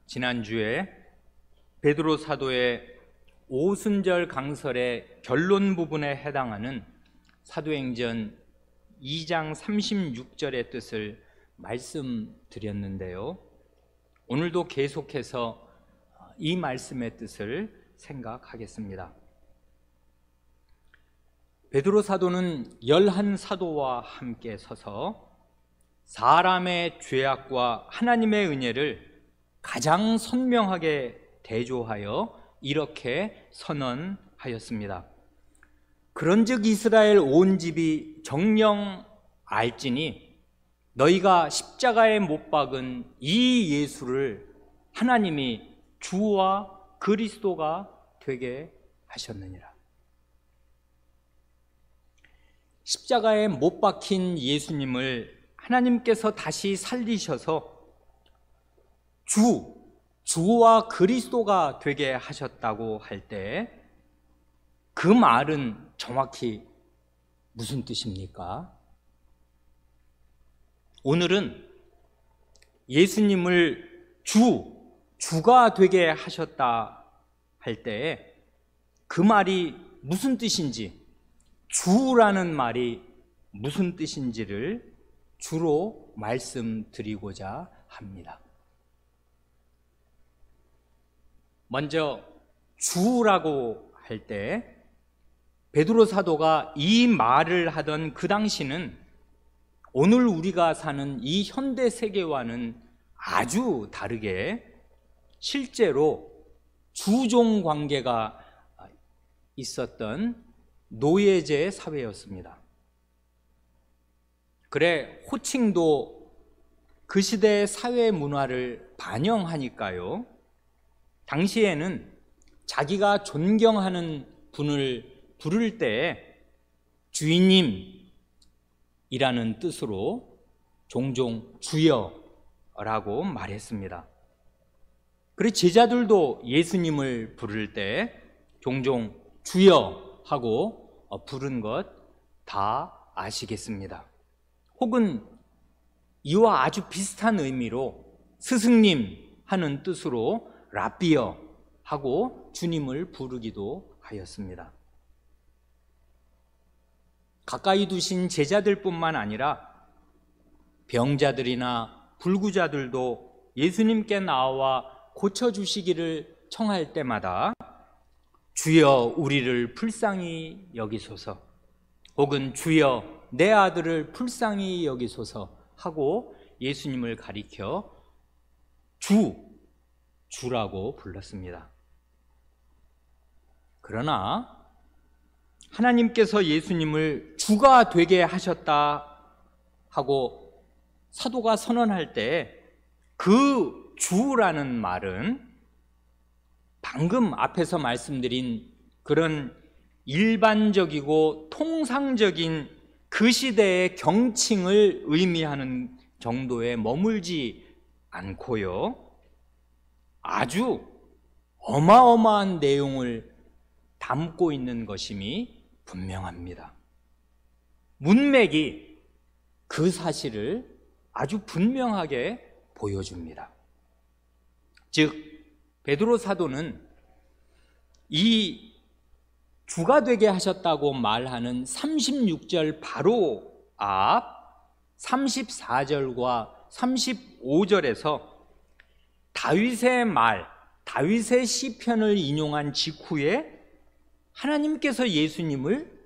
지난주에 베드로 사도의 오순절 강설의 결론 부분에 해당하는 사도행전 2장 36절의 뜻을 말씀드렸는데요. 오늘도 계속해서 이 말씀의 뜻을 생각하겠습니다. 베드로 사도는 11사도와 함께 서서 사람의 죄악과 하나님의 은혜를 가장 선명하게 대조하여 이렇게 선언하였습니다. 그런즉 이스라엘 온 집이 정녕 알지니 너희가 십자가에 못 박은 이 예수를 하나님이 주와 그리스도가 되게 하셨느니라. 십자가에 못 박힌 예수님을 하나님께서 다시 살리셔서 주와 그리스도가 되게 하셨다고 할 때 그 말은 정확히 무슨 뜻입니까? 오늘은 예수님을 주가 되게 하셨다 할 때 그 말이 무슨 뜻인지, 주라는 말이 무슨 뜻인지를 주로 말씀드리고자 합니다. 먼저 주라고 할 때 베드로 사도가 이 말을 하던 그 당시는 오늘 우리가 사는 이 현대 세계와는 아주 다르게 실제로 주종 관계가 있었던 노예제 사회였습니다. 그래 호칭도 그 시대의 사회 문화를 반영하니까요, 당시에는 자기가 존경하는 분을 부를 때 주인님이라는 뜻으로 종종 주여라고 말했습니다. 그리고 제자들도 예수님을 부를 때 종종 주여 하고 부른 것 다 아시겠습니다. 혹은 이와 아주 비슷한 의미로 스승님 하는 뜻으로 라비어 하고 주님을 부르기도 하였습니다. 가까이 두신 제자들뿐만 아니라 병자들이나 불구자들도 예수님께 나와 고쳐주시기를 청할 때마다 주여 우리를 불쌍히 여기소서, 혹은 주여 내 아들을 불쌍히 여기소서 하고 예수님을 가리켜 주라고 불렀습니다. 그러나 하나님께서 예수님을 주가 되게 하셨다 하고 사도가 선언할 때 그 주라는 말은 방금 앞에서 말씀드린 그런 일반적이고 통상적인 그 시대의 경칭을 의미하는 정도에 머물지 않고요, 아주 어마어마한 내용을 담고 있는 것임이 분명합니다. 문맥이 그 사실을 아주 분명하게 보여줍니다. 즉 베드로 사도는 이 주가 되게 하셨다고 말하는 36절 바로 앞 34절과 35절에서 다윗의 말, 다윗의 시편을 인용한 직후에 하나님께서 예수님을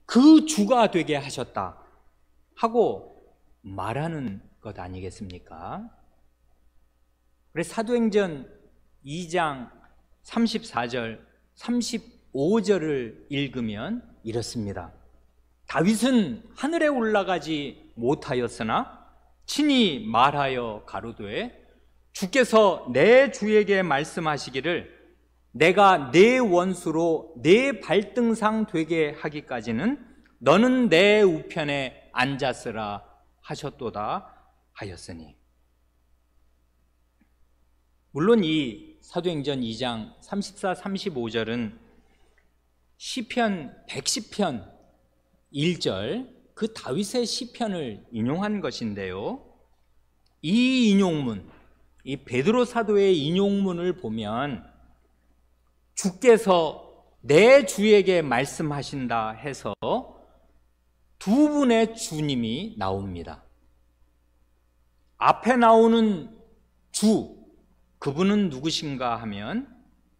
그 주가 되게 하셨다 하고 말하는 것 아니겠습니까? 그래서 사도행전 2장 34절, 35절을 읽으면 이렇습니다. 다윗은 하늘에 올라가지 못하였으나 친히 말하여 가로되 주께서 내 주에게 말씀하시기를 내가 내 원수로 내 발등상 되게 하기까지는 너는 내 우편에 앉았으라 하셨도다 하였으니. 물론 이 사도행전 2장 34, 35절은 시편 110편 1절 그 다윗의 시편을 인용한 것인데요, 이 인용문, 이 베드로 사도의 인용문을 보면 주께서 내 주에게 말씀하신다 해서 두 분의 주님이 나옵니다. 앞에 나오는 주, 그분은 누구신가 하면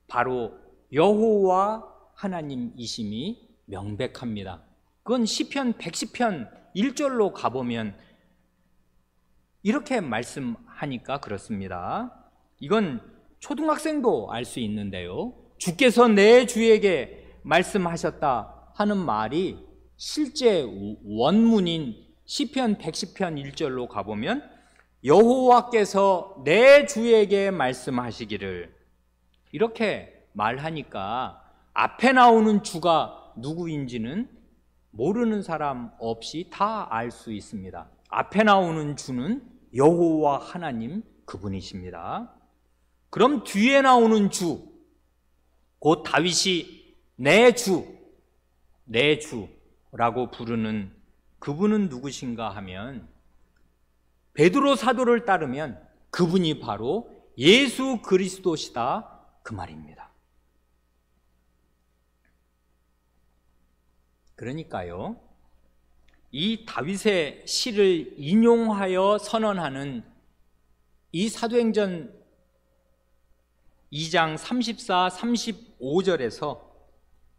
바로 여호와 하나님이심이 명백합니다. 그건 시편 110편 1절로 가보면 이렇게 말씀하니까 그렇습니다. 이건 초등학생도 알 수 있는데요, 주께서 내 주에게 말씀하셨다 하는 말이 실제 원문인 시편 110편 1절로 가보면 여호와께서 내 주에게 말씀하시기를, 이렇게 말하니까 앞에 나오는 주가 누구인지는 모르는 사람 없이 다 알 수 있습니다. 앞에 나오는 주는 여호와 하나님 그분이십니다. 그럼 뒤에 나오는 주, 곧 다윗이 내 주, 내 주라고 부르는 그분은 누구신가 하면 베드로 사도를 따르면 그분이 바로 예수 그리스도시다, 그 말입니다. 그러니까요, 이 다윗의 시를 인용하여 선언하는 이 사도행전 2장 34, 35절에서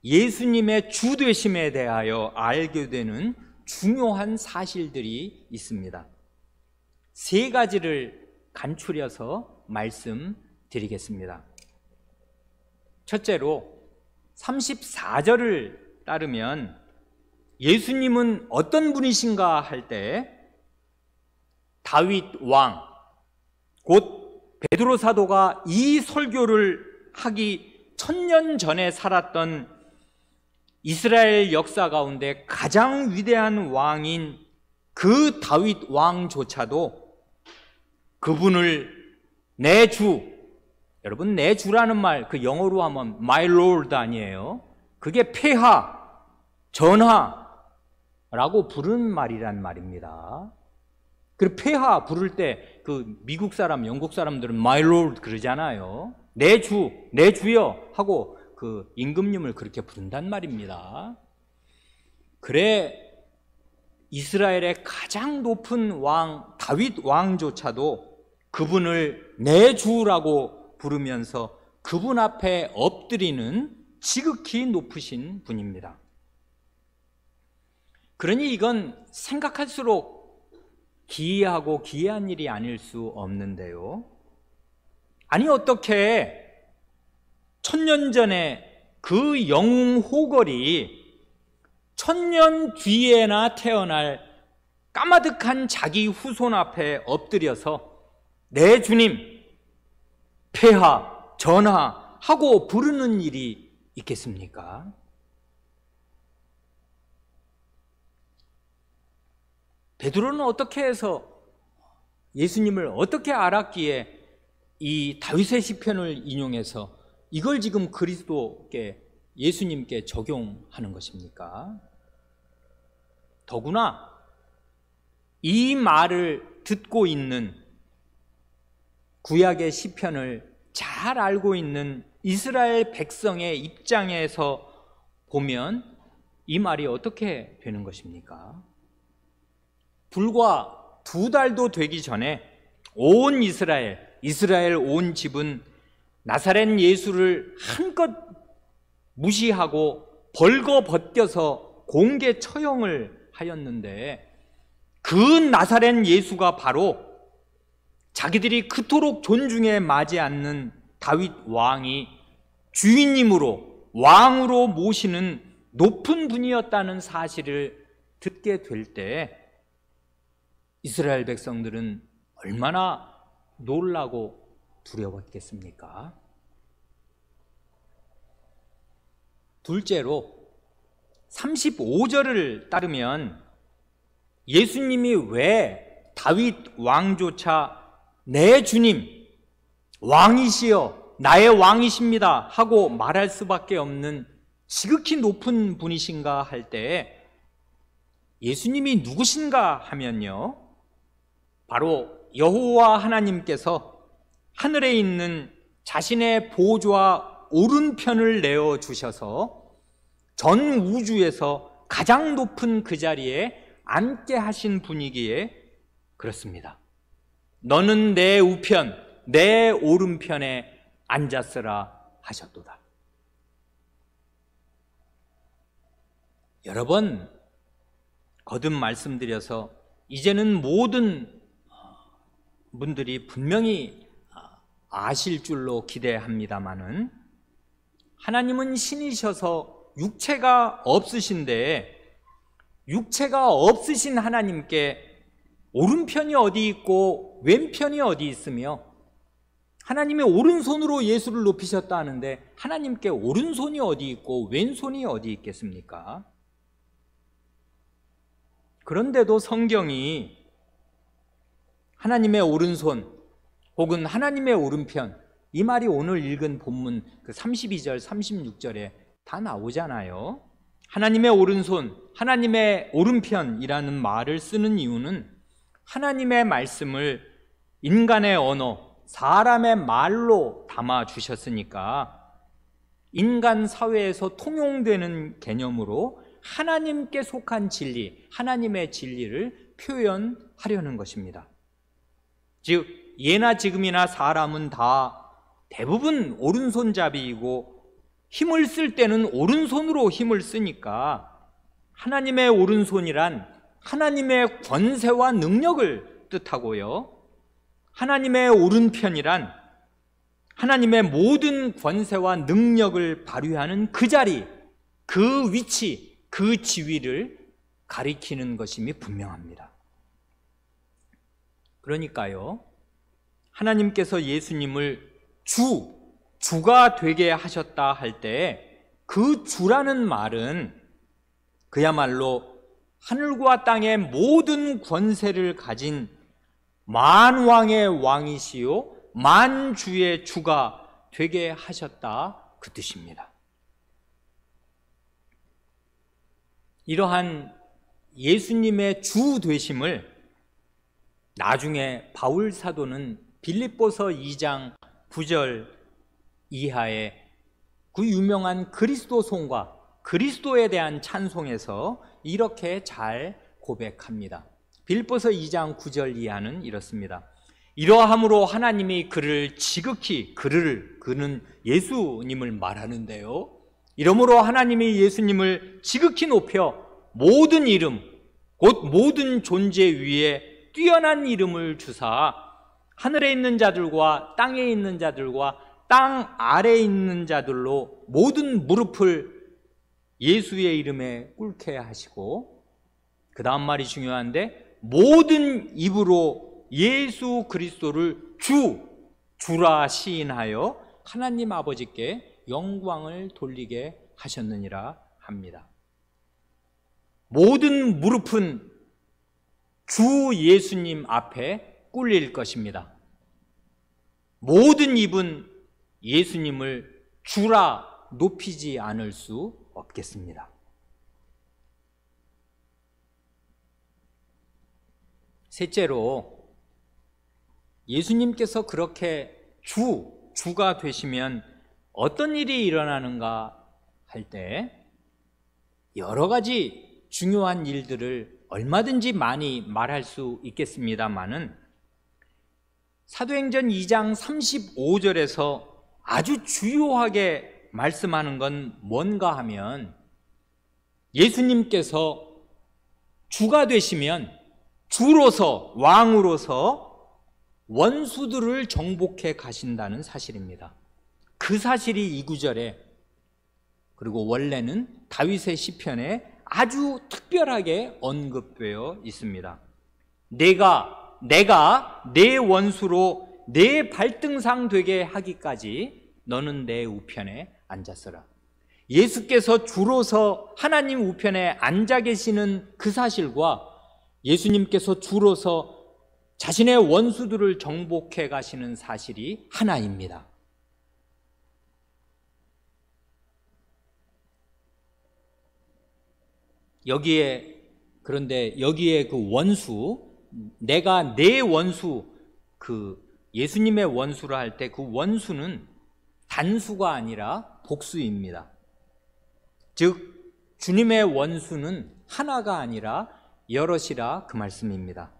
예수님의 주 되심에 대하여 알게 되는 중요한 사실들이 있습니다. 세 가지를 간추려서 말씀드리겠습니다. 첫째로 34절을 따르면 예수님은 어떤 분이신가 할 때 다윗 왕, 곧 베드로 사도가 이 설교를 하기 1000년 전에 살았던 이스라엘 역사 가운데 가장 위대한 왕인 그 다윗 왕조차도 그분을 내 주, 여러분 내 주라는 말 그 영어로 하면 my lord 아니에요? 그게 폐하, 전하라고 부르는 말이란 말입니다. 그 폐하 부를 때 그 미국 사람, 영국 사람들은 my lord 그러잖아요. 내 주, 내 주여 하고 그 임금님을 그렇게 부른단 말입니다. 그래 이스라엘의 가장 높은 왕 다윗 왕조차도 그분을 내 주라고 부르면서 그분 앞에 엎드리는 지극히 높으신 분입니다. 그러니 이건 생각할수록 기이하고 기이한 일이 아닐 수 없는데요, 아니 어떻게 1000년 전에 그 영웅 호걸이 1000년 뒤에나 태어날 까마득한 자기 후손 앞에 엎드려서 내 주님, 폐하, 전하하고 부르는 일이 있겠습니까? 베드로는 어떻게 해서 예수님을 어떻게 알았기에 이 다윗의 시편을 인용해서 이걸 지금 그리스도께, 예수님께 적용하는 것입니까? 더구나 이 말을 듣고 있는 구약의 시편을 잘 알고 있는 이스라엘 백성의 입장에서 보면 이 말이 어떻게 되는 것입니까? 불과 2달도 되기 전에 온 이스라엘 온 집은 나사렛 예수를 한껏 무시하고 벌거벗겨서 공개 처형을 하였는데, 그 나사렛 예수가 바로 자기들이 그토록 존중에 맞지 않는 다윗 왕이 주인님으로, 왕으로 모시는 높은 분이었다는 사실을 듣게 될 때 이스라엘 백성들은 얼마나 놀라고 두려웠겠습니까? 둘째로 35절을 따르면 예수님이 왜 다윗 왕조차 내 주님, 왕이시여, 나의 왕이십니다 하고 말할 수밖에 없는 지극히 높은 분이신가 할 때 예수님이 누구신가 하면요, 바로 여호와 하나님께서 하늘에 있는 자신의 보좌 오른편을 내어주셔서 전 우주에서 가장 높은 그 자리에 앉게 하신 분이기에 그렇습니다. 너는 내 우편, 내 오른편에 앉았으라 하셨도다. 여러 번 거듭 말씀드려서 이제는 모든 분들이 분명히 아실 줄로 기대합니다마는, 하나님은 신이셔서 육체가 없으신데 육체가 없으신 하나님께 오른편이 어디 있고 왼편이 어디 있으며, 하나님의 오른손으로 예수를 높이셨다 하는데 하나님께 오른손이 어디 있고 왼손이 어디 있겠습니까? 그런데도 성경이 하나님의 오른손 혹은 하나님의 오른편, 이 말이 오늘 읽은 본문 그 32절 36절에 다 나오잖아요. 하나님의 오른손, 하나님의 오른편이라는 말을 쓰는 이유는 하나님의 말씀을 인간의 언어, 사람의 말로 담아 주셨으니까 인간 사회에서 통용되는 개념으로 하나님께 속한 진리, 하나님의 진리를 표현하려는 것입니다. 즉 예나 지금이나 사람은 다 대부분 오른손잡이이고 힘을 쓸 때는 오른손으로 힘을 쓰니까 하나님의 오른손이란 하나님의 권세와 능력을 뜻하고요, 하나님의 오른편이란 하나님의 모든 권세와 능력을 발휘하는 그 자리, 그 위치, 그 지위를 가리키는 것임이 분명합니다. 그러니까요, 하나님께서 예수님을 주가 되게 하셨다 할 때 그 주라는 말은 그야말로 하늘과 땅의 모든 권세를 가진 만왕의 왕이시요 만주의 주가 되게 하셨다, 그 뜻입니다. 이러한 예수님의 주 되심을 나중에 바울 사도는 빌립보서 2장 9절 이하에 그 유명한 그리스도송과 그리스도에 대한 찬송에서 이렇게 잘 고백합니다. 빌립보서 2장 9절 이하는 이렇습니다. 이러함으로 하나님이 그를 지극히, 그는 예수님을 말하는데요, 이러므로 하나님이 예수님을 지극히 높여 모든 이름, 곧 모든 존재 위에 뛰어난 이름을 주사 하늘에 있는 자들과 땅에 있는 자들과 땅 아래에 있는 자들로 모든 무릎을 예수의 이름에 꿇게 하시고, 그 다음 말이 중요한데, 모든 입으로 예수 그리스도를 주라 시인하여 하나님 아버지께 영광을 돌리게 하셨느니라 합니다. 모든 무릎은 주 예수님 앞에 꿇릴 것입니다. 모든 입은 예수님을 주라 높이지 않을 수 없겠습니다. 셋째로, 예수님께서 그렇게 주가 되시면 어떤 일이 일어나는가 할 때 여러 가지 중요한 일들을 얼마든지 많이 말할 수 있겠습니다마는, 사도행전 2장 35절에서 아주 주요하게 말씀하는 건 뭔가 하면, 예수님께서 주가 되시면 주로서, 왕으로서 원수들을 정복해 가신다는 사실입니다. 그 사실이 이 구절에, 그리고 원래는 다윗의 시편에 아주 특별하게 언급되어 있습니다. 내가 내 원수로 내 발등상 되게 하기까지 너는 내 우편에 앉았으라. 예수께서 주로서 하나님 우편에 앉아 계시는 그 사실과 예수님께서 주로서 자신의 원수들을 정복해 가시는 사실이 하나입니다. 그런데 여기에 그 원수, 내가 내 원수, 그 예수님의 원수라 할 때 그 원수는 단수가 아니라 복수입니다. 즉 주님의 원수는 하나가 아니라 여럿이라 그 말씀입니다.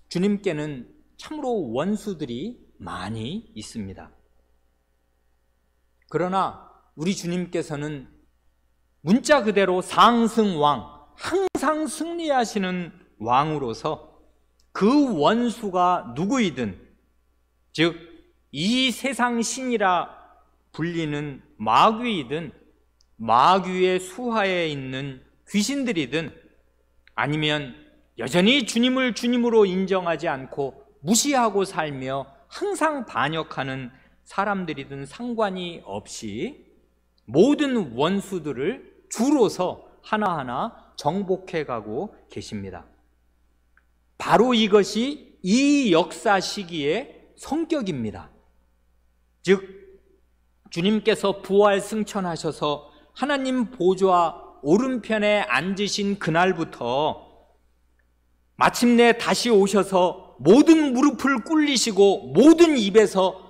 주님께는 참으로 원수들이 많이 있습니다. 그러나 우리 주님께서는 문자 그대로 상승왕, 항상 승리하시는 왕으로서 그 원수가 누구이든, 즉 이 세상 신이라 불리는 마귀이든 마귀의 수하에 있는 귀신들이든 아니면 여전히 주님을 주님으로 인정하지 않고 무시하고 살며 항상 반역하는 사람들이든 상관이 없이 모든 원수들을 주로서 하나하나 정복해 가고 계십니다. 바로 이것이 이 역사 시기의 성격입니다. 즉 주님께서 부활 승천하셔서 하나님 보좌 오른편에 앉으신 그날부터 마침내 다시 오셔서 모든 무릎을 꿇리시고 모든 입에서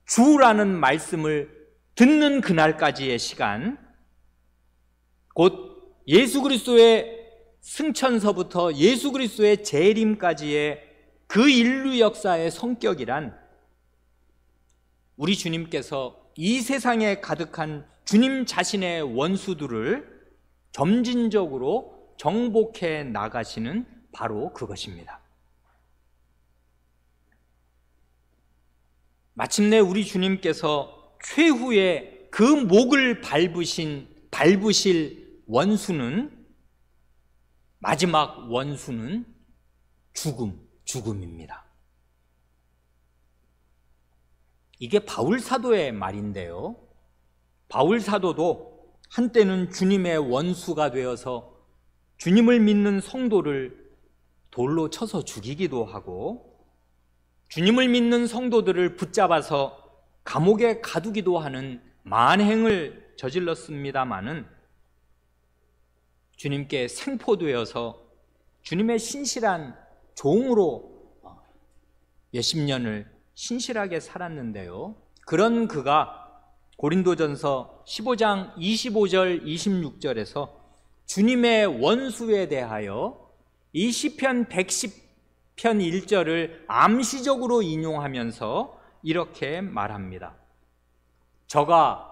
주라는 말씀을 듣는 그날까지의 시간, 곧 예수 그리스도의 승천서부터 예수 그리스도의 재림까지의 그 인류 역사의 성격이란 우리 주님께서 이 세상에 가득한 주님 자신의 원수들을 점진적으로 정복해 나가시는 바로 그것입니다. 마침내 우리 주님께서 최후의 그 목을 밟으실 원수는, 마지막 원수는 죽음입니다. 이게 바울 사도의 말인데요. 바울 사도도 한때는 주님의 원수가 되어서 주님을 믿는 성도를 돌로 쳐서 죽이기도 하고 주님을 믿는 성도들을 붙잡아서 감옥에 가두기도 하는 만행을 저질렀습니다마는 주님께 생포되어서 주님의 신실한 종으로 몇십 년을 신실하게 살았는데요. 그런 그가 고린도전서 15장 25절 26절에서 주님의 원수에 대하여 이 시편 110편 1절을 암시적으로 인용하면서 이렇게 말합니다. 저가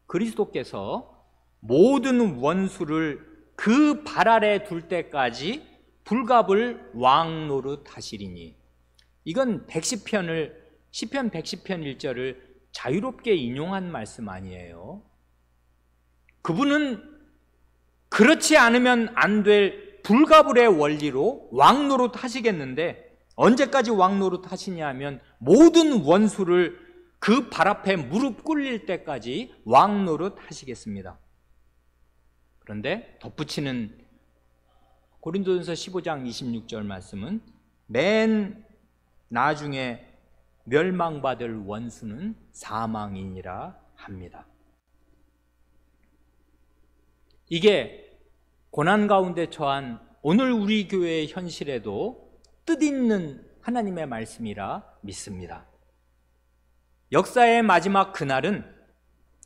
그리스도께서 모든 원수를 그 발 아래 둘 때까지 불갑을 왕 노릇 하시리니. 이건 시편 110편 1절을 자유롭게 인용한 말씀 아니에요. 그분은 그렇지 않으면 안 될 불가불의 원리로 왕노릇 하시겠는데 언제까지 왕노릇 하시냐 하면 모든 원수를 그 발 앞에 무릎 꿇릴 때까지 왕노릇 하시겠습니다. 그런데 덧붙이는 고린도전서 15장 26절 말씀은 맨 나중에 멸망받을 원수는 사망이니라 합니다. 이게 고난 가운데 처한 오늘 우리 교회의 현실에도 뜻있는 하나님의 말씀이라 믿습니다. 역사의 마지막 그날은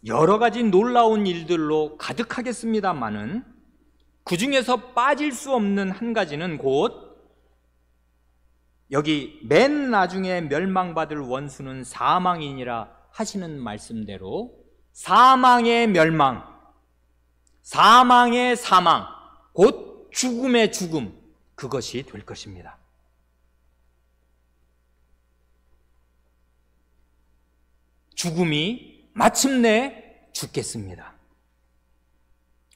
여러 가지 놀라운 일들로 가득하겠습니다마는 그 중에서 빠질 수 없는 한 가지는 곧 여기 맨 나중에 멸망받을 원수는 사망이니라 하시는 말씀대로 사망의 멸망, 사망의 사망, 곧 죽음의 죽음, 그것이 될 것입니다. 죽음이 마침내 죽겠습니다.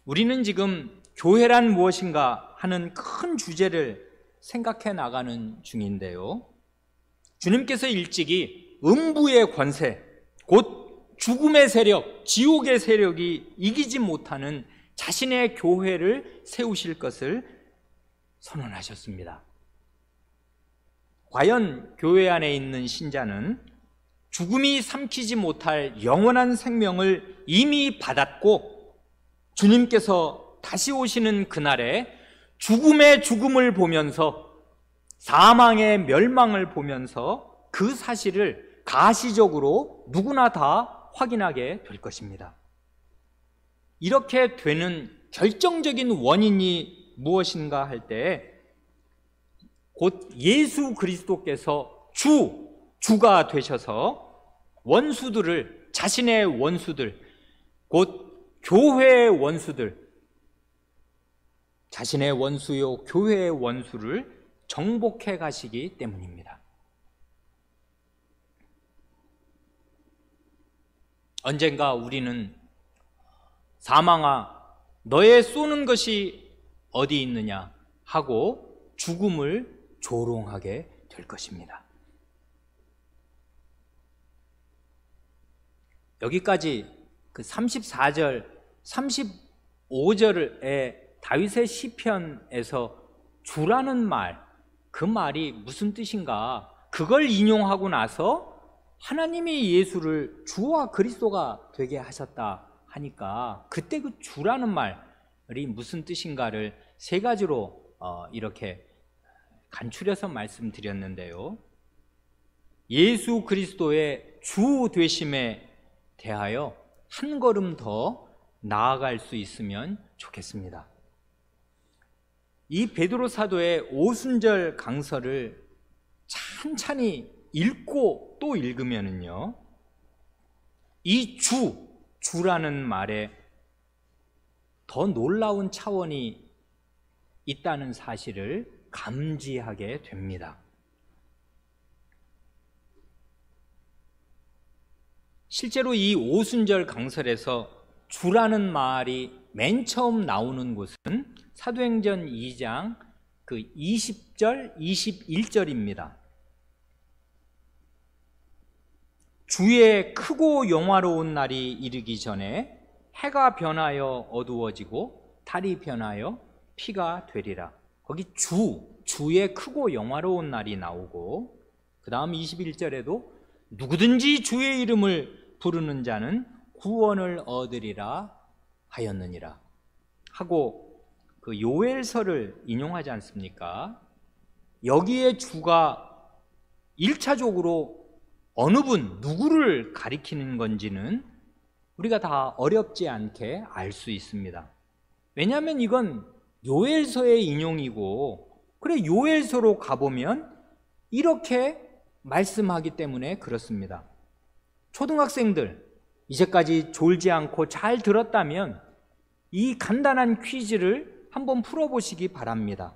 우리는 지금 교회란 무엇인가 하는 큰 주제를 생각해 나가는 중인데요. 주님께서 일찍이 음부의 권세, 곧 죽음의 세력, 지옥의 세력이 이기지 못하는 자신의 교회를 세우실 것을 선언하셨습니다. 과연 교회 안에 있는 신자는 죽음이 삼키지 못할 영원한 생명을 이미 받았고 주님께서 다시 오시는 그날에 죽음의 죽음을 보면서 사망의 멸망을 보면서 그 사실을 가시적으로 누구나 다 확인하게 될 것입니다. 이렇게 되는 결정적인 원인이 무엇인가 할 때 곧 예수 그리스도께서 주가 되셔서 원수들을, 자신의 원수들, 곧 교회의 원수들, 자신의 원수요 교회의 원수를 정복해 가시기 때문입니다. 언젠가 우리는 사망아 너의 쏘는 것이 어디 있느냐 하고 죽음을 조롱하게 될 것입니다. 여기까지 그 34절, 35절의 다윗의 시편에서 주라는 말, 그 말이 무슨 뜻인가? 그걸 인용하고 나서 하나님이 예수를 주와 그리스도가 되게 하셨다 하니까 그때 그 주라는 말이 무슨 뜻인가를 세 가지로 이렇게 간추려서 말씀드렸는데요. 예수 그리스도의 주 되심에 대하여 한 걸음 더 나아갈 수 있으면 좋겠습니다. 이 베드로 사도의 오순절 강서를 찬찬히 읽고 또 읽으면은요, 이 주라는 말에 더 놀라운 차원이 있다는 사실을 감지하게 됩니다. 실제로 이 오순절 강설에서 주라는 말이 맨 처음 나오는 곳은 사도행전 2장 그 20절, 21절입니다. 주의 크고 영화로운 날이 이르기 전에 해가 변하여 어두워지고 달이 변하여 피가 되리라. 거기 주의 크고 영화로운 날이 나오고, 그 다음 21절에도 누구든지 주의 이름을 부르는 자는 구원을 얻으리라 하였느니라 하고 그 요엘서를 인용하지 않습니까? 여기에 주가 1차적으로 어느 분, 누구를 가리키는 건지는 우리가 다 어렵지 않게 알 수 있습니다. 왜냐하면 이건 요엘서의 인용이고, 그래 요엘서로 가보면 이렇게 말씀하기 때문에 그렇습니다. 초등학생들 이제까지 졸지 않고 잘 들었다면 이 간단한 퀴즈를 한번 풀어보시기 바랍니다.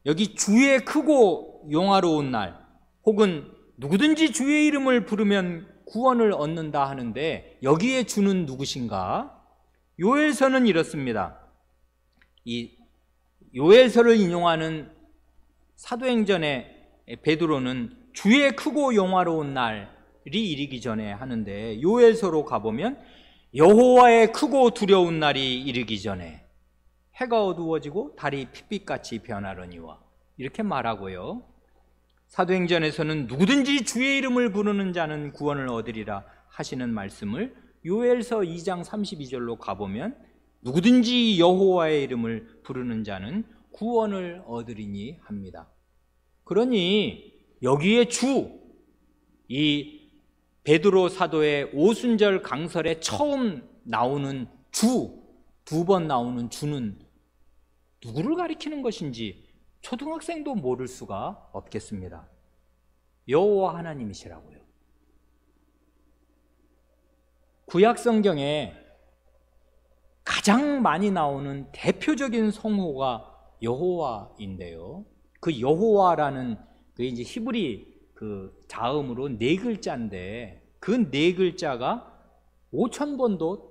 여기 주의 크고 영화로운 날, 혹은 누구든지 주의 이름을 부르면 구원을 얻는다 하는데 여기에 주는 누구신가? 요엘서는 이렇습니다. 이 요엘서를 인용하는 사도행전의 베드로는 주의 크고 영화로운 날이 이르기 전에 하는데, 요엘서로 가보면 여호와의 크고 두려운 날이 이르기 전에 해가 어두워지고 달이 핏빛같이 변하려니와 이렇게 말하고요. 사도행전에서는 누구든지 주의 이름을 부르는 자는 구원을 얻으리라 하시는 말씀을 요엘서 2장 32절로 가보면 누구든지 여호와의 이름을 부르는 자는 구원을 얻으리니 합니다. 그러니 여기에 이 베드로 사도의 오순절 강설에 처음 나오는 두 번 나오는 주는 누구를 가리키는 것인지 초등학생도 모를 수가 없겠습니다. 여호와 하나님이시라고요. 구약 성경에 가장 많이 나오는 대표적인 성호가 여호와인데요. 그 여호와라는 그 이제 히브리 그 자음으로 네 글자인데 그 네 글자가 5,000번도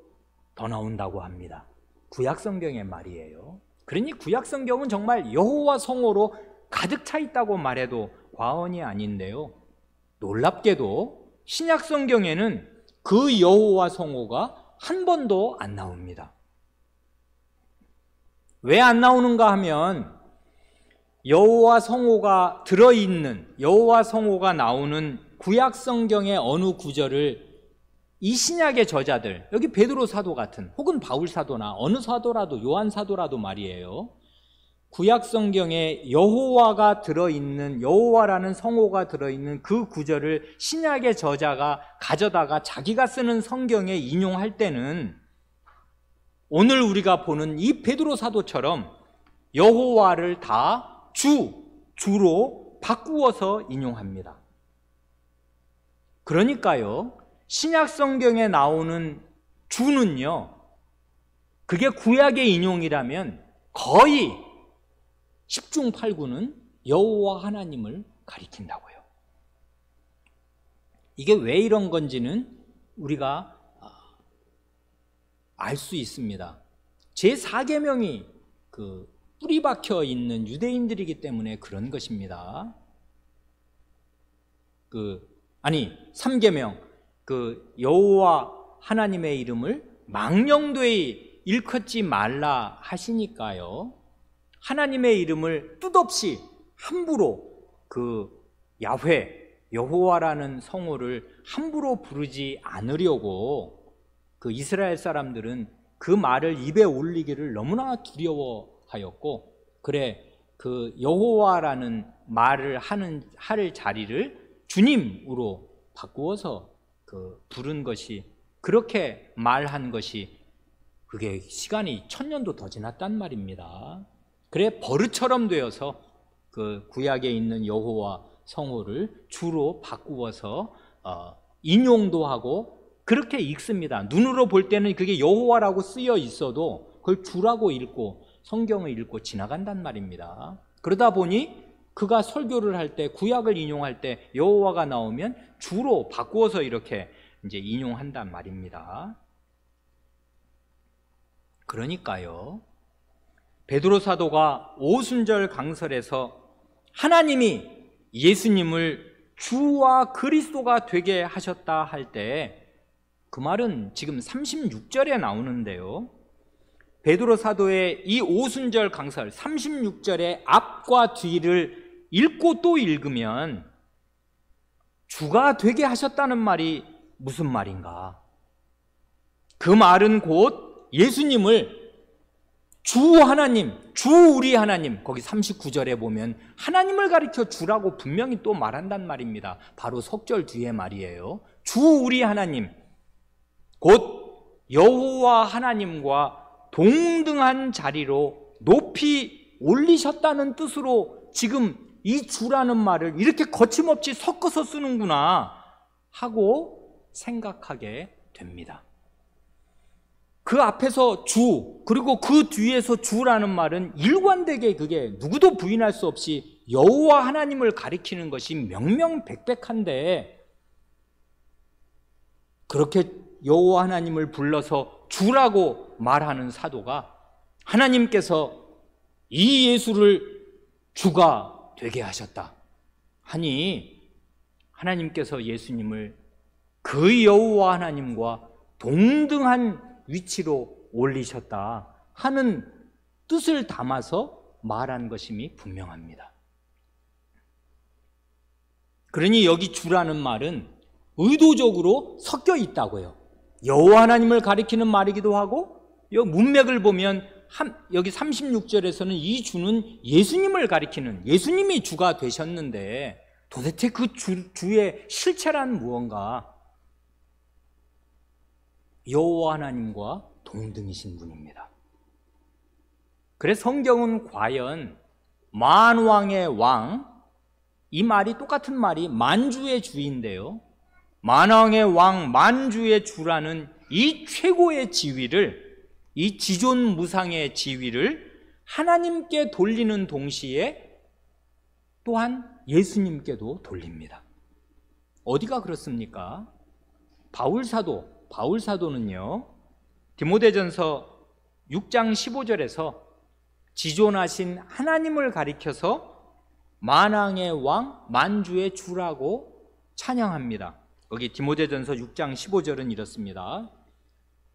더 나온다고 합니다. 구약 성경의 말이에요. 그러니 구약 성경은 정말 여호와 성호로 가득 차 있다고 말해도 과언이 아닌데요. 놀랍게도 신약 성경에는 그 여호와 성호가 한 번도 안 나옵니다. 왜 안 나오는가 하면 여호와 성호가 들어있는, 여호와 성호가 나오는 구약 성경의 어느 구절을 이 신약의 저자들, 여기 베드로 사도 같은, 혹은 바울 사도나 어느 사도라도, 요한 사도라도 말이에요, 구약 성경에 여호와가 들어있는, 여호와라는 성호가 들어있는 그 구절을 신약의 저자가 가져다가 자기가 쓰는 성경에 인용할 때는 오늘 우리가 보는 이 베드로 사도처럼 여호와를 다 주로 바꾸어서 인용합니다. 그러니까요, 신약 성경에 나오는 주는요, 그게 구약의 인용이라면 거의 10중 8구는 여호와 하나님을 가리킨다고요. 이게 왜 이런 건지는 우리가 알 수 있습니다. 제4계명이 그 뿌리 박혀 있는 유대인들이기 때문에 그런 것입니다. 3계명, 여호와 하나님의 이름을 망령되이 일컫지 말라 하시니까요, 하나님의 이름을 뜻없이 함부로 야훼, 여호와라는 성호를 함부로 부르지 않으려고 이스라엘 사람들은 그 말을 입에 올리기를 너무나 두려워하였고, 그래 여호와라는 말을 할 자리를 주님으로 바꾸어서 부른 것이, 그렇게 말한 것이, 그게 시간이 1000년도 더 지났단 말입니다. 그래 버릇처럼 되어서 구약에 있는 여호와 성호를 주로 바꾸어서 인용도 하고 그렇게 읽습니다. 눈으로 볼 때는 그게 여호와라고 쓰여 있어도 그걸 주라고 읽고 성경을 읽고 지나간단 말입니다. 그러다 보니 그가 설교를 할 때, 구약을 인용할 때 여호와가 나오면 주로 바꾸어서 이렇게 이제 인용한단 말입니다. 그러니까요, 베드로 사도가 오순절 강설에서 하나님이 예수님을 주와 그리스도가 되게 하셨다 할 때 그 말은 지금 36절에 나오는데요, 베드로 사도의 이 오순절 강설 36절의 앞과 뒤를 읽고 또 읽으면 주가 되게 하셨다는 말이 무슨 말인가? 그 말은 곧 예수님을 주 하나님, 주 우리 하나님, 거기 39절에 보면 하나님을 가리켜 주라고 분명히 또 말한단 말입니다. 바로 석절 뒤에 말이에요. 주 우리 하나님, 곧 여호와 하나님과 동등한 자리로 높이 올리셨다는 뜻으로 지금 이 주라는 말을 이렇게 거침없이 섞어서 쓰는구나 하고 생각하게 됩니다. 그 앞에서 주, 그리고 그 뒤에서 주라는 말은 일관되게 그게 누구도 부인할 수 없이 여호와 하나님을 가리키는 것이 명명백백한데, 그렇게 여호와 하나님을 불러서 주라고 말하는 사도가 하나님께서 이 예수를 주가 되게 하셨다 하니, 하나님께서 예수님을 그 여호와 하나님과 동등한 위치로 올리셨다 하는 뜻을 담아서 말한 것임이 분명합니다. 그러니 여기 주라는 말은 의도적으로 섞여 있다고요. 여호와 하나님을 가리키는 말이기도 하고, 여기 문맥을 보면 여기 36절에서는 이 주는 예수님을 가리키는, 예수님이 주가 되셨는데 도대체 그 주의 실체란 무언가? 여호와 하나님과 동등이신 분입니다. 그래서 성경은 과연 만왕의 왕, 이 말이 똑같은 말이 만주의 주인데요, 만왕의 왕, 만주의 주라는 이 최고의 지위를, 이 지존무상의 지위를 하나님께 돌리는 동시에 또한 예수님께도 돌립니다. 어디가 그렇습니까? 바울사도는요, 디모데전서 6장 15절에서 지존하신 하나님을 가리켜서 만왕의 왕, 만주의 주라고 찬양합니다. 여기 디모데전서 6장 15절은 이렇습니다.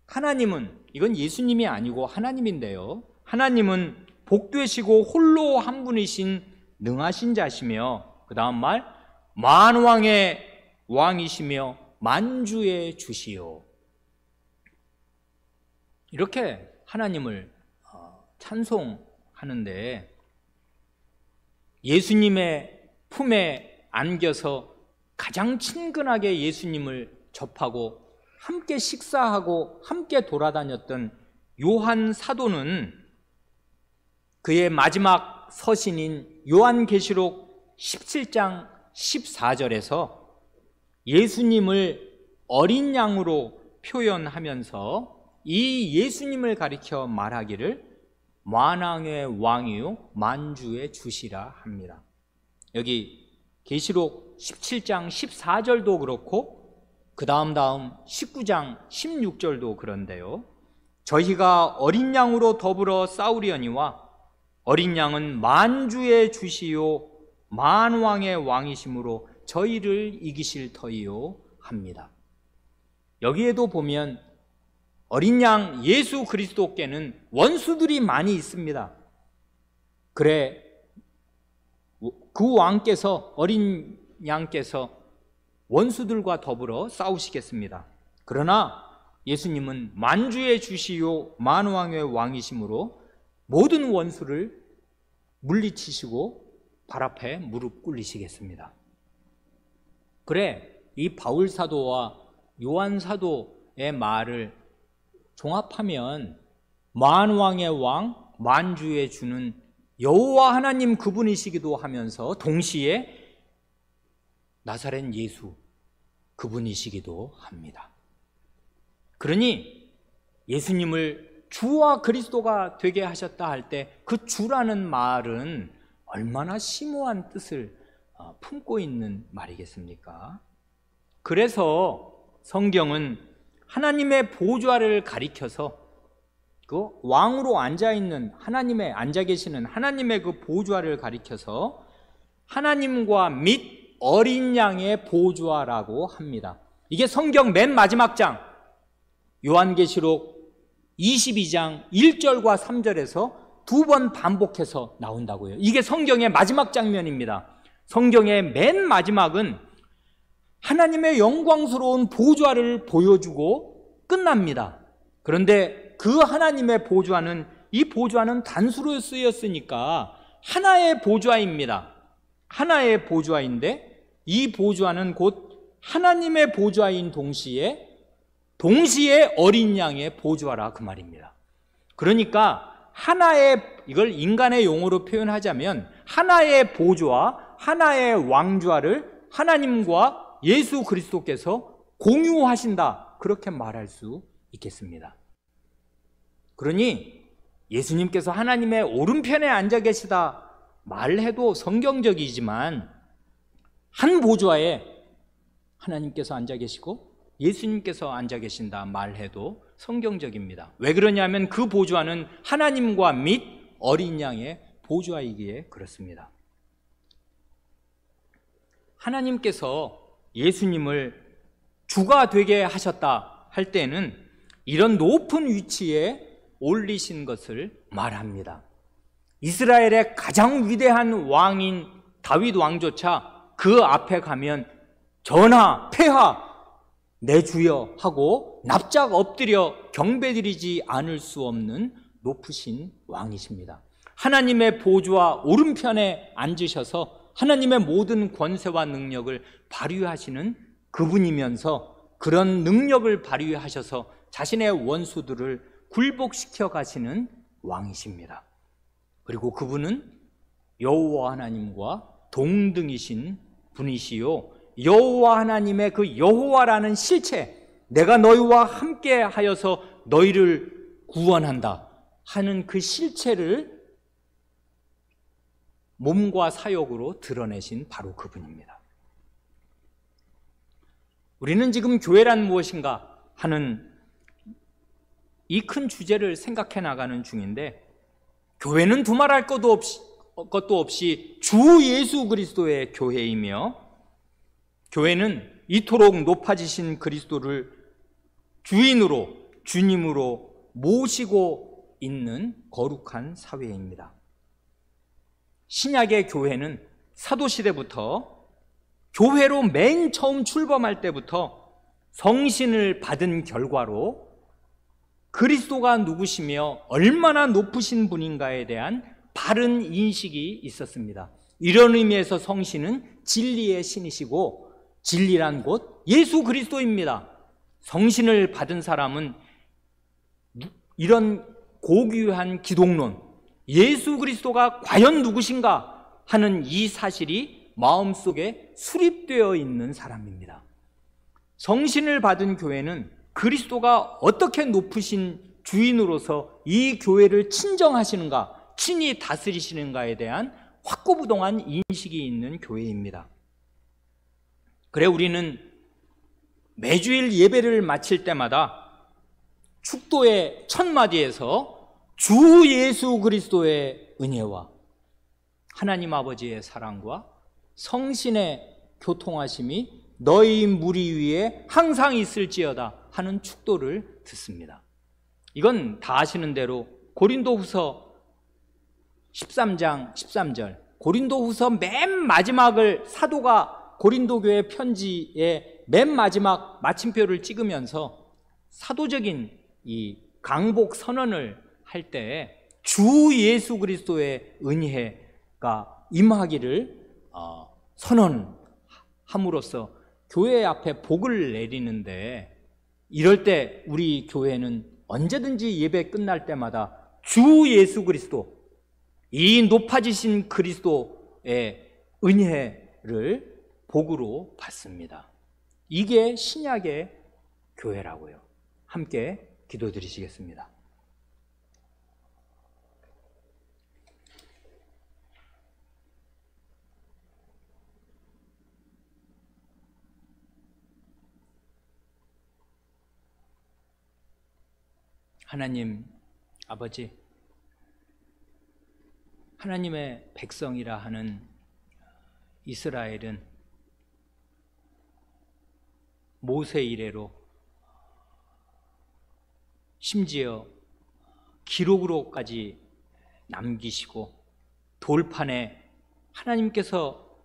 하나님은, 이건 예수님이 아니고 하나님인데요, 하나님은 복되시고 홀로 한 분이신 능하신 자시며, 그 다음 말, 만왕의 왕이시며 만주의 주시요. 이렇게 하나님을 찬송하는데, 예수님의 품에 안겨서 가장 친근하게 예수님을 접하고 함께 식사하고 함께 돌아다녔던 요한 사도는 그의 마지막 서신인 요한계시록 17장 14절에서 예수님을 어린 양으로 표현하면서 이 예수님을 가리켜 말하기를 만왕의 왕이요 만주의 주시라 합니다. 여기 계시록 17장 14절도 그렇고 그 다음 19장 16절도 그런데요, 저희가 어린 양으로 더불어 싸우려니와 어린 양은 만주의 주시요 만왕의 왕이심으로 저희를 이기실 터이요 합니다. 여기에도 보면 어린 양 예수 그리스도께는 원수들이 많이 있습니다. 그래 그 왕께서, 어린 양께서 원수들과 더불어 싸우시겠습니다. 그러나 예수님은 만주의 주시요 만왕의 왕이심으로 모든 원수를 물리치시고 발 앞에 무릎 꿇리시겠습니다. 그래 이 바울 사도와 요한 사도의 말을 종합하면 만왕의 왕, 만주의 주는 여호와 하나님 그분이시기도 하면서 동시에 나사렛 예수 그분이시기도 합니다. 그러니 예수님을 주와 그리스도가 되게 하셨다 할 때 그 주라는 말은 얼마나 심오한 뜻을 품고 있는 말이겠습니까? 그래서 성경은 하나님의 보좌를 가리켜서 그 왕으로 앉아있는 앉아 계시는 하나님의 그 보좌를 가리켜서 하나님과 및 어린 양의 보좌라고 합니다. 이게 성경 맨 마지막 장 요한계시록 22장 1절과 3절에서 두 번 반복해서 나온다고요. 이게 성경의 마지막 장면입니다. 성경의 맨 마지막은 하나님의 영광스러운 보좌를 보여주고 끝납니다. 그런데 그 하나님의 보좌는, 이 보좌는 단수로 쓰였으니까 하나의 보좌입니다. 하나의 보좌인데 이 보좌는 곧 하나님의 보좌인 동시에 어린 양의 보좌라 그 말입니다. 그러니까 이걸 인간의 용어로 표현하자면 하나의 보좌, 하나의 왕좌를 하나님과 예수 그리스도께서 공유하신다, 그렇게 말할 수 있겠습니다. 그러니 예수님께서 하나님의 오른편에 앉아 계시다 말해도 성경적이지만 한 보좌에 하나님께서 앉아 계시고 예수님께서 앉아 계신다 말해도 성경적입니다. 왜 그러냐면 그 보좌는 하나님과 및 어린 양의 보좌이기에 그렇습니다. 하나님께서 예수님을 주가 되게 하셨다 할 때는 이런 높은 위치에 올리신 것을 말합니다. 이스라엘의 가장 위대한 왕인 다윗 왕조차 그 앞에 가면 전하, 폐하, 내 주여 하고 납작 엎드려 경배드리지 않을 수 없는 높으신 왕이십니다. 하나님의 보좌 오른편에 앉으셔서 하나님의 모든 권세와 능력을 발휘하시는 그분이면서 그런 능력을 발휘하셔서 자신의 원수들을 굴복시켜 가시는 왕이십니다. 그리고 그분은 여호와 하나님과 동등이신 분이시요, 여호와 하나님의 그 여호와라는 실체, 내가 너희와 함께 하여서 너희를 구원한다 하는 그 실체를 몸과 사역으로 드러내신 바로 그분입니다. 우리는 지금 교회란 무엇인가 하는 이 큰 주제를 생각해 나가는 중인데, 교회는 두말할 것도 없이 주 예수 그리스도의 교회이며, 교회는 이토록 높아지신 그리스도를 주인으로, 주님으로 모시고 있는 거룩한 사회입니다. 신약의 교회는 사도시대부터, 교회로 맨 처음 출범할 때부터 성신을 받은 결과로 그리스도가 누구시며 얼마나 높으신 분인가에 대한 바른 인식이 있었습니다. 이런 의미에서 성신은 진리의 신이시고 진리란 곧 예수 그리스도입니다. 성신을 받은 사람은 이런 고귀한 기독론, 예수 그리스도가 과연 누구신가 하는 이 사실이 마음속에 수립되어 있는 사람입니다. 성신을 받은 교회는 그리스도가 어떻게 높으신 주인으로서 이 교회를 친정하시는가, 친히 다스리시는가에 대한 확고부동한 인식이 있는 교회입니다. 그래 우리는 매주일 예배를 마칠 때마다 축도의 첫 마디에서 주 예수 그리스도의 은혜와 하나님 아버지의 사랑과 성신의 교통하심이 너희 무리 위에 항상 있을지어다 하는 축도를 듣습니다. 이건 다 아시는 대로 고린도후서 13장 13절, 고린도후서 맨 마지막을 사도가 고린도 교회 편지의 맨 마지막 마침표를 찍으면서 사도적인 이 강복 선언을 할 때 주 예수 그리스도의 은혜가 임하기를 선언함으로써 교회 앞에 복을 내리는데, 이럴 때 우리 교회는 언제든지 예배 끝날 때마다 주 예수 그리스도, 이 높아지신 그리스도의 은혜를 복으로 받습니다. 이게 신약의 교회라고요. 함께 기도드리시겠습니다. 하나님 아버지, 하나님의 백성이라 하는 이스라엘은 모세 이래로 심지어 기록으로까지 남기시고 돌판에 하나님께서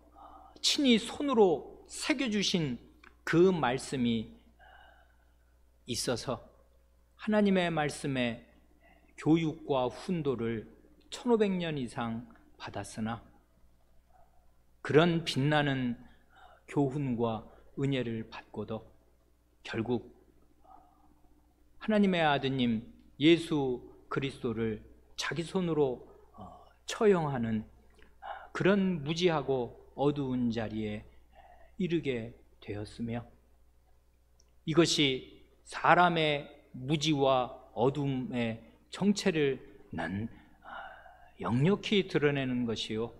친히 손으로 새겨주신 그 말씀이 있어서 하나님의 말씀에 교육과 훈도를 1500년 이상 받았으나 그런 빛나는 교훈과 은혜를 받고도 결국 하나님의 아드님 예수 그리스도를 자기 손으로 처형하는 그런 무지하고 어두운 자리에 이르게 되었으며, 이것이 사람의 무지와 어둠의 정체를 난 역력히 드러내는 것이요,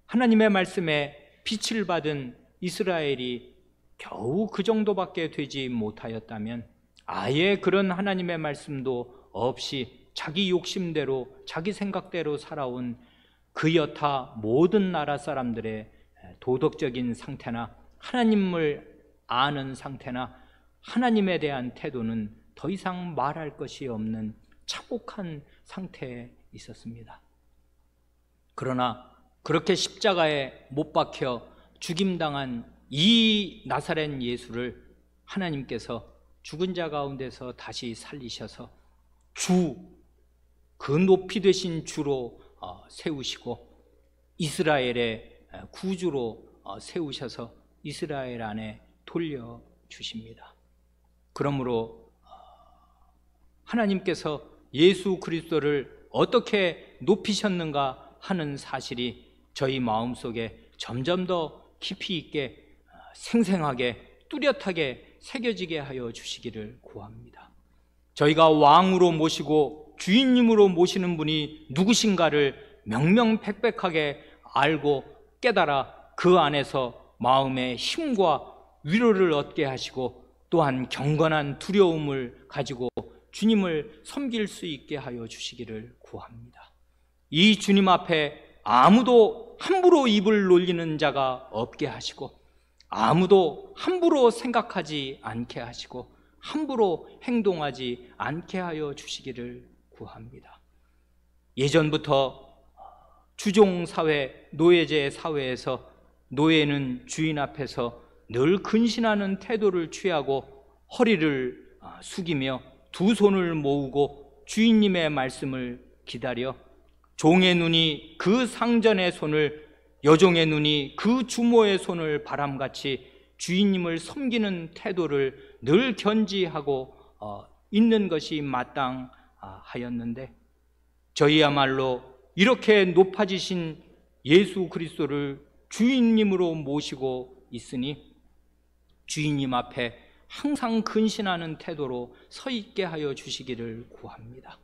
하나님의 말씀에 빛을 받은 이스라엘이 겨우 그 정도밖에 되지 못하였다면 아예 그런 하나님의 말씀도 없이 자기 욕심대로 자기 생각대로 살아온 그 여타 모든 나라 사람들의 도덕적인 상태나 하나님을 아는 상태나 하나님에 대한 태도는 더 이상 말할 것이 없는 참혹한 상태에 있었습니다. 그러나 그렇게 십자가에 못 박혀 죽임당한 이 나사렛 예수를 하나님께서 죽은 자 가운데서 다시 살리셔서 주, 그 높이 되신 주로 세우시고 이스라엘의 구주로 세우셔서 이스라엘 안에 돌려주십니다. 그러므로 하나님께서 예수 그리스도를 어떻게 높이셨는가 하는 사실이 저희 마음속에 점점 더 깊이 있게 생생하게 뚜렷하게 새겨지게 하여 주시기를 구합니다. 저희가 왕으로 모시고 주인님으로 모시는 분이 누구신가를 명명백백하게 알고 깨달아 그 안에서 마음의 힘과 위로를 얻게 하시고 또한 경건한 두려움을 가지고 주님을 섬길 수 있게 하여 주시기를 구합니다. 이 주님 앞에 아무도 함부로 입을 놀리는 자가 없게 하시고 아무도 함부로 생각하지 않게 하시고 함부로 행동하지 않게 하여 주시기를 구합니다. 예전부터 주종사회, 노예제 사회에서 노예는 주인 앞에서 늘 근신하는 태도를 취하고 허리를 숙이며 두 손을 모으고 주인님의 말씀을 기다려 종의 눈이 그 상전의 손을, 여종의 눈이 그 주모의 손을 바람같이 주인님을 섬기는 태도를 늘 견지하고 있는 것이 마땅하였는데, 저희야말로 이렇게 높아지신 예수 그리스도를 주인님으로 모시고 있으니 주인님 앞에 항상 근신하는 태도로 서 있게 하여 주시기를 구합니다.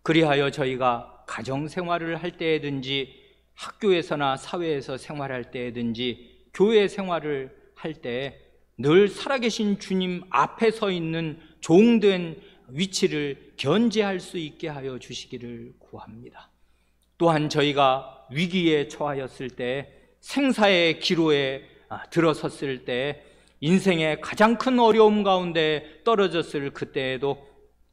그리하여 저희가 가정생활을 할 때든지 학교에서나 사회에서 생활할 때든지 교회 생활을 할 때 늘 살아계신 주님 앞에 서 있는 종된 위치를 견지할 수 있게 하여 주시기를 구합니다. 또한 저희가 위기에 처하였을 때, 생사의 기로에 들어섰을 때, 인생의 가장 큰 어려움 가운데 떨어졌을 그때에도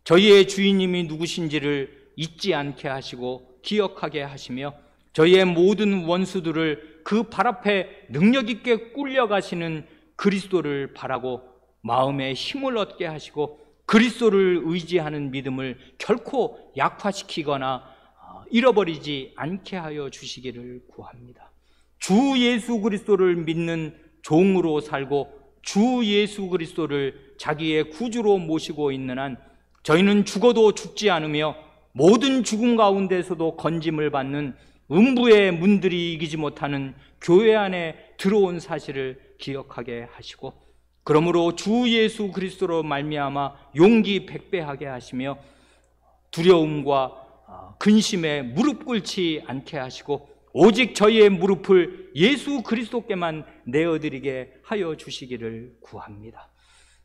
저희의 주인님이 누구신지를 잊지 않게 하시고 기억하게 하시며, 저희의 모든 원수들을 그 발 앞에 능력 있게 꿀려가시는 그리스도를 바라고 마음에 힘을 얻게 하시고, 그리스도를 의지하는 믿음을 결코 약화시키거나 잃어버리지 않게 하여 주시기를 구합니다. 주 예수 그리스도를 믿는 종으로 살고 주 예수 그리스도를 자기의 구주로 모시고 있는 한 저희는 죽어도 죽지 않으며 모든 죽음 가운데서도 건짐을 받는 음부의 문들이 이기지 못하는 교회 안에 들어온 사실을 기억하게 하시고, 그러므로 주 예수 그리스도로 말미암아 용기 백배하게 하시며 두려움과 근심에 무릎 꿇지 않게 하시고 오직 저희의 무릎을 예수 그리스도께만 내어드리게 하여 주시기를 구합니다.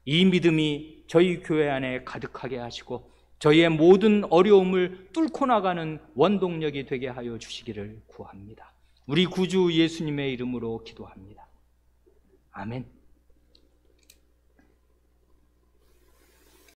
이 믿음이 저희 교회 안에 가득하게 하시고 저희의 모든 어려움을 뚫고 나가는 원동력이 되게 하여 주시기를 구합니다. 우리 구주 예수님의 이름으로 기도합니다. 아멘.